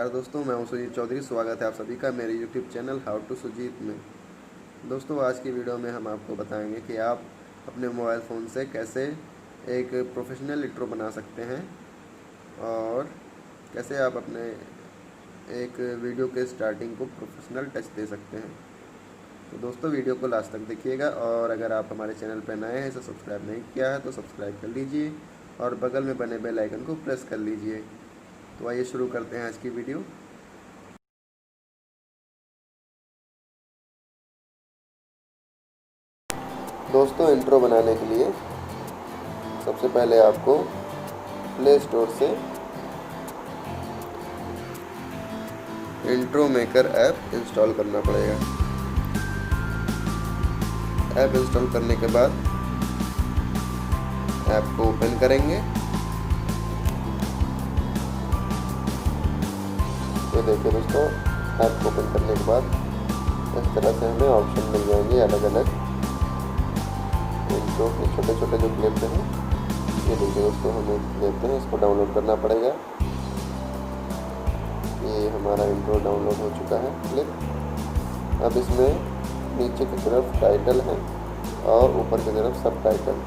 नमस्कार दोस्तों, मैं हूं सुजीत चौधरी। स्वागत है आप सभी का मेरे YouTube channel how to Sujeet में। दोस्तों, आज की वीडियो में हम आपको बताएंगे कि आप अपने मोबाइल फ़ोन से कैसे एक प्रोफेशनल इंट्रो बना सकते हैं और कैसे आप अपने एक वीडियो के स्टार्टिंग को प्रोफेशनल टच दे सकते हैं। तो दोस्तों, वीडियो को लास्ट तक देखिएगा और अगर आप हमारे चैनल पर नए हैं, इसे सब्सक्राइब नहीं किया है तो सब्सक्राइब कर लीजिए और बगल में बने बेल आइकन को प्रेस कर लीजिए। तो आइए शुरू करते हैं आज की वीडियो। दोस्तों, इंट्रो बनाने के लिए सबसे पहले आपको प्ले स्टोर से इंट्रो मेकर ऐप इंस्टॉल करना पड़ेगा। ऐप इंस्टॉल करने के बाद ऐप को ओपन करेंगे। ये देखिए दोस्तों, ऐप को ओपन करने के बाद इस तरह से हमें ऑप्शन मिल जाएंगे अलग अलग इंट्रो के छोटे छोटे जो क्लिप हैं। ये देखिए दोस्तों, हमें लेते हैं, इसको डाउनलोड करना पड़ेगा। ये हमारा इंट्रो डाउनलोड हो चुका है क्लिप। अब इसमें नीचे की तरफ टाइटल है और ऊपर की तरफ सब टाइटल।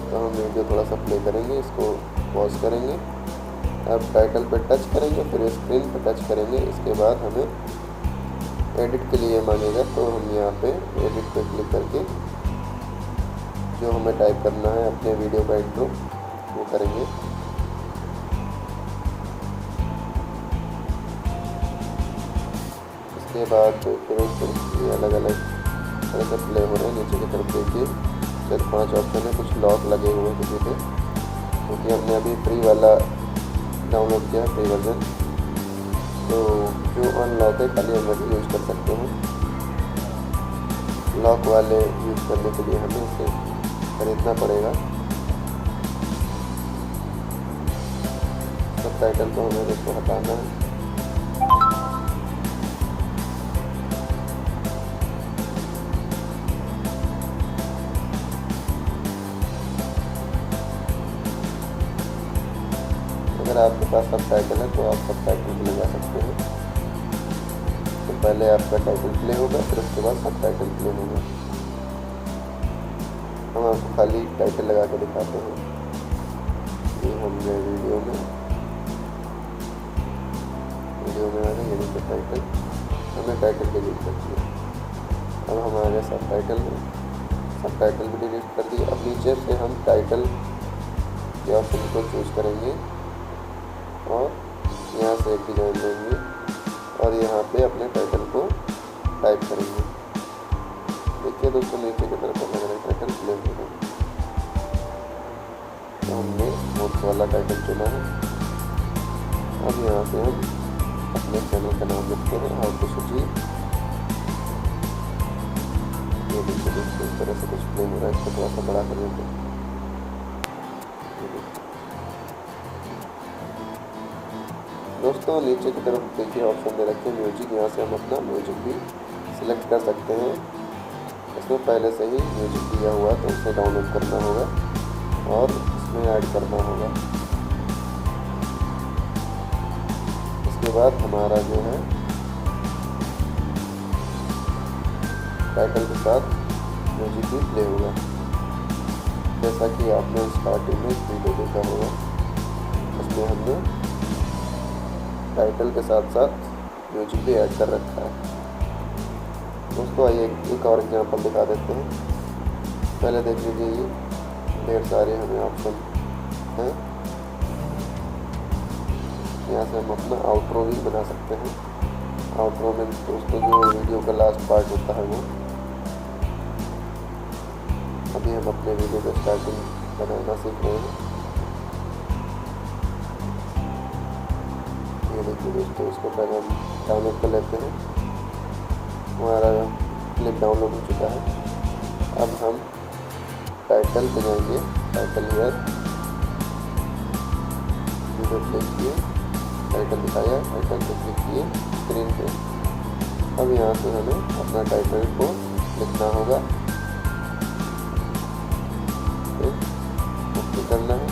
तो हम वीडियो थोड़ा सा प्ले करेंगे, इसको पॉज करेंगे। अब टाइटल पर टच करेंगे, फिर स्क्रीन पर टच करेंगे। इसके बाद हमें एडिट के लिए मांगेगा, तो हम यहाँ पे एडिट पे क्लिक करके जो हमें टाइप करना है अपने वीडियो का इंट्रो वो करेंगे। इसके बाद देखिए ये अलग अलग तरह से प्ले हो रहे हैं। नीचे की तरफ देखिए 4-5 ऑप्शन है, कुछ लॉक लगे हुए हैं किसी पे, क्योंकि हमने अभी फ्री वाला डाउनलोड किया है, फ्री वर्जन। तो जो अनलॉक है खाली हम वही यूज़ कर सकते हैं। लॉक वाले यूज़ करने के लिए हमें इसे खरीदना पड़ेगा। सब टाइटल को हमें इसको हटाना है। अगर आपके पास सब टाइटल है तो आप सब टाइटल भी लगा सकते हैं। तो पहले आपका टाइटल प्ले होगा, फिर उसके बाद सब टाइटल प्ले होगा। हम आपको खाली टाइटल लगा के दिखाते हैं। ये हमने वीडियो में आ गए, ये देखिए टाइटल, हमने टाइटल डिलीट कर दिया। अब हम आ गए सब टाइटल में, सब टाइटल भी डिलीट कर दिए। अब नीचे से हम टाइटल के ऑप्शन को चूज़ करेंगे और यहाँ से एक डिजाइन देंगे और यहाँ पे अपने टाइटल को टाइप करेंगे। देखिए दोस्तों, नीचे की तरफ अलग अलग टाइटल प्ले हो रहे हैं। तो हमने नोट्स वाला टाइटल चुना है। अब यहाँ से हम अपने चैनल का नाम लिखते हैं, हाउ टू सुजीत। ये देखिए दोस्तों, इस तरह से कुछ प्ले हो रहा है। इसको थोड़ा सा बड़ा कर देते हैं। दोस्तों, नीचे की तरफ देखिए ऑप्शन दे रखे हैं म्यूजिक। यहाँ से हम अपना म्यूजिक भी सिलेक्ट कर सकते हैं। इसमें पहले से ही म्यूजिक दिया हुआ तो उसे डाउनलोड करना होगा और इसमें ऐड करना होगा। इसके बाद हमारा जो है टाइटल के साथ म्यूजिक भी प्ले होगा, जैसा कि आपने स्टार्टिंग में वीडियो देखा होगा। इसमें हमने टाइटल के साथ साथ म्यूजिक भी ऐड कर रखा है। दोस्तों, आइए एक और एग्जांपल दिखा देते हैं। पहले देख लीजिए, ये ढेर सारे हमें ऑप्शन हैं। यहाँ से हम अपना आउट्रो भी बना सकते हैं। आउट्रो में दोस्तों जो वीडियो का लास्ट पार्ट होता है वो, अभी हम अपने वीडियो का स्टार्टिंग बनाना सीख रहे हैं। ये देखिए दोस्तों, इसको पहले हम डाउनलोड कर लेते हैं। हमारा क्लिप डाउनलोड हो चुका है। अब हम टाइटल पे जाएंगे, टाइटल हियर, वीडियो क्लिक किए, टाइटल दिखाया, टाइटल पे क्लिक किए स्क्रीन पे। अब यहाँ से हमें अपना टाइटल को लिखना होगा, कॉपी करना है।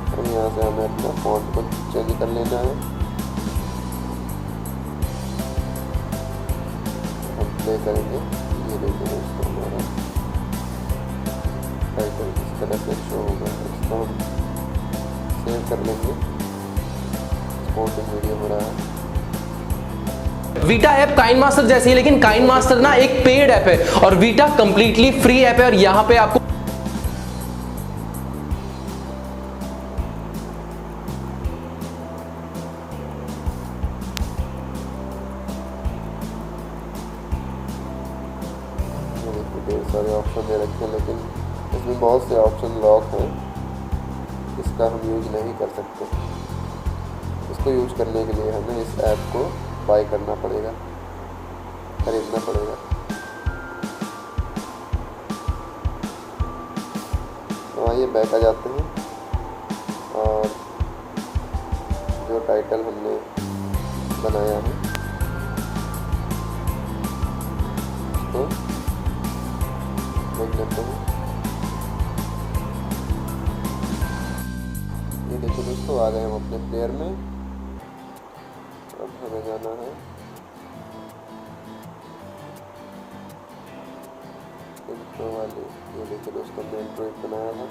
हम यहाँ से हमें अपना फॉन्ट को चेंज कर लेना है। हम प्ले करेंगे, ये देखिए दोस्तों हमारा टाइटल इस तरह से शो होगा। इसको हम सेव कर लेंगे। स्पॉटिंग वीडियो हो रहा है। वीटा ऐप काइन मास्टर जैसी है, लेकिन काइन मास्टर ना एक पेड ऐप है और वीटा कंप्लीटली फ्री ऐप है। और यहाँ पे आपको ढेर सारे ऑप्शन दे रखे हैं, लेकिन इसमें बहुत से ऑप्शन लॉक हैं, इसका हम यूज नहीं कर सकते। इसको यूज करने के लिए हमें इस ऐप को बाय करना पड़ेगा, खरीदना पड़ेगा। तो आइए बैक आ जाते हैं और जो टाइटल हमने बनाया है उसको देख लेते हैं। ये देखो दोस्तों, आ गए हम अपने प्लेयर में। अब हमें जाना है इंट्रो वाले। ये देखिए दोस्तों, हमने इंट्रो एक बनाया था।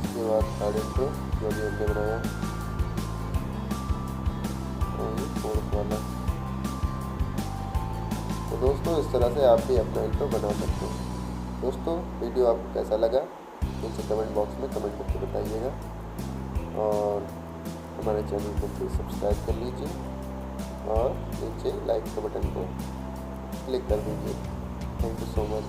इसके बाद थर्ड इंट्रो जो भी हमने बनाया, और ये फोर्थ वाला। तो दोस्तों इस तरह से आप भी अपना इंट्रो बना सकते हो। दोस्तों वीडियो आपको कैसा लगा नीचे कमेंट बॉक्स में कमेंट करके बताइएगा, और हमारे चैनल को प्लीज़ सब्सक्राइब कर लीजिए और नीचे लाइक के बटन को क्लिक कर दीजिए। Thank you so much.